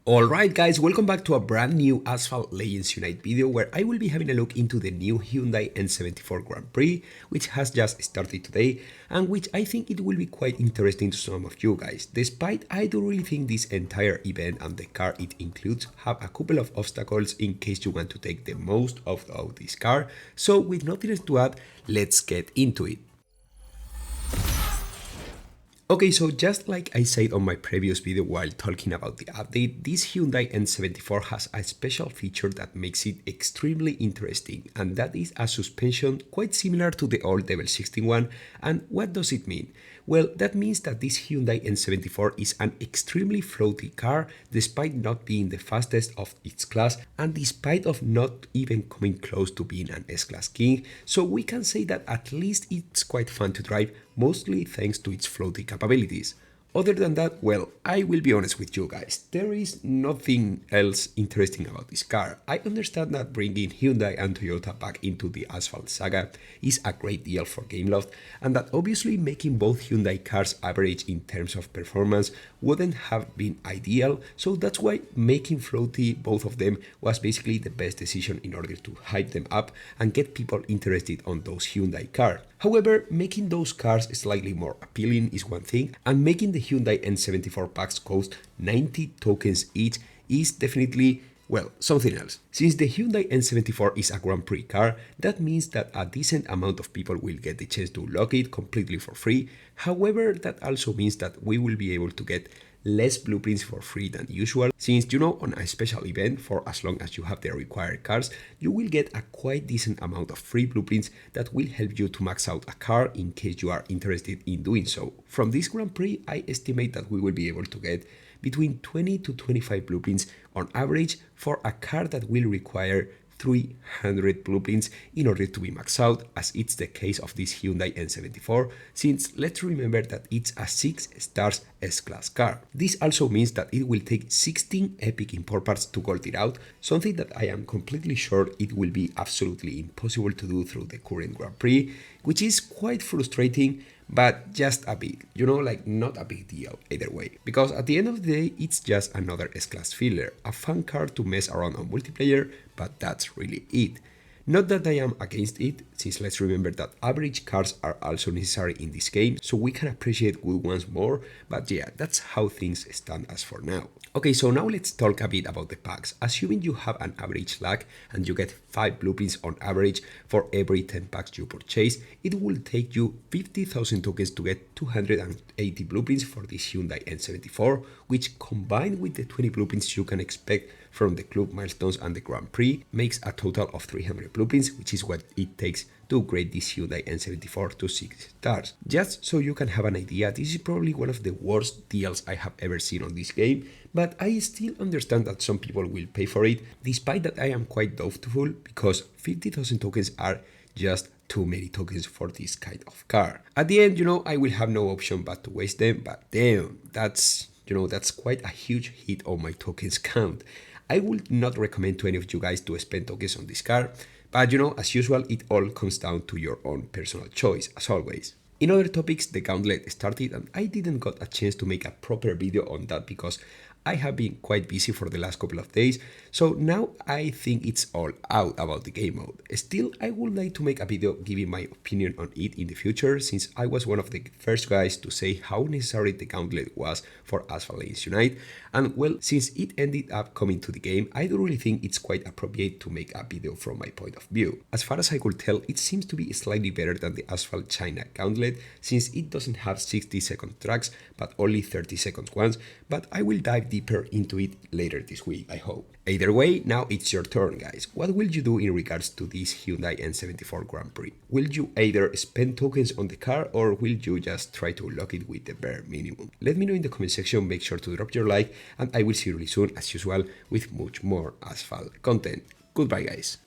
Alright guys, welcome back to a brand new Asphalt Legends Unite video where I will be having a look into the new Hyundai N74 Grand Prix, which has just started today and which I think it will be quite interesting to some of you guys, despite I do really think this entire event and the car it includes have a couple of obstacles in case you want to take the most of this car. So with nothing else to add, let's get into it. Okay, so just like I said on my previous video while talking about the update, this Hyundai N74 has a special feature that makes it extremely interesting, and that is a suspension quite similar to the old Level 16 one. And what does it mean? Well, that means that this Hyundai N74 is an extremely floaty car despite not being the fastest of its class and despite of not even coming close to being an S-Class king, so we can say that at least it's quite fun to drive, mostly thanks to its floaty capabilities. Other than that, well, I will be honest with you guys, there is nothing else interesting about this car. I understand that bringing Hyundai and Toyota back into the Asphalt saga is a great deal for gameloft, and that obviously making both Hyundai cars average in terms of performance wouldn't have been ideal, so that's why making floaty both of them was basically the best decision in order to hype them up and get people interested on those Hyundai cars. However, making those cars slightly more appealing is one thing, and making the Hyundai N74 packs cost 90 tokens each is definitely, well, something else. Since the Hyundai N74 is a Grand Prix car, that means that a decent amount of people will get the chance to lock it completely for free. However, that also means that we will be able to get less blueprints for free than usual, since on a special event, for as long as you have the required cars, you will get a quite decent amount of free blueprints that will help you to max out a car in case you are interested in doing so. From this Grand Prix, I estimate that we will be able to get between 20 to 25 blueprints on average for a car that will require 300 blueprints in order to be maxed out, as it's the case of this Hyundai N74, since let's remember that it's a 6 stars S-Class car. This also means that it will take 16 epic import parts to gold it out, something that I am completely sure it will be absolutely impossible to do through the current Grand Prix, which is quite frustrating, but just a bit, like not a big deal either way, because at the end of the day it's just another S-Class filler, a fun car to mess around on multiplayer, but that's really it. Not that I am against it, since let's remember that average cars are also necessary in this game, so we can appreciate good ones more, but yeah, that's how things stand as for now. Okay, so now let's talk a bit about the packs. Assuming you have an average luck and you get 5 blueprints on average for every 10 packs you purchase, it will take you 50,000 tokens to get 280 blueprints for this Hyundai N74, which combined with the 20 blueprints you can expect from the club milestones and the Grand Prix makes a total of 300 blueprints, which is what it takes to upgrade this Hyundai N74 to 6 stars. Just so you can have an idea, this is probably one of the worst deals I have ever seen on this game, but I still understand that some people will pay for it, despite that I am quite doubtful, because 50,000 tokens are just too many tokens for this kind of car. At the end, I will have no option but to waste them, but damn, that's quite a huge hit on my tokens count. I would not recommend to any of you guys to spend tokens on this car, but as usual, it all comes down to your own personal choice, as always. In other topics, the Gauntlet started and I didn't got a chance to make a proper video on that because I have been quite busy for the last couple of days, so now I think it's all out about the game mode. Still, I would like to make a video giving my opinion on it in the future, since I was one of the first guys to say how necessary the Gauntlet was for Asphalt Legends Unite, and well, since it ended up coming to the game, I do really think it's quite appropriate to make a video from my point of view. As far as I could tell, it seems to be slightly better than the Asphalt China Gauntlet, since it doesn't have 60-second tracks, but only 30-second ones, but I will dive deeper into it later this week, I hope. Either way, now it's your turn, guys. What will you do in regards to this Hyundai N74 Grand Prix? Will you either spend tokens on the car or will you just try to lock it with the bare minimum? Let me know in the comment section, make sure to drop your like, and I will see you really soon, as usual, with much more Asphalt content. Goodbye, guys.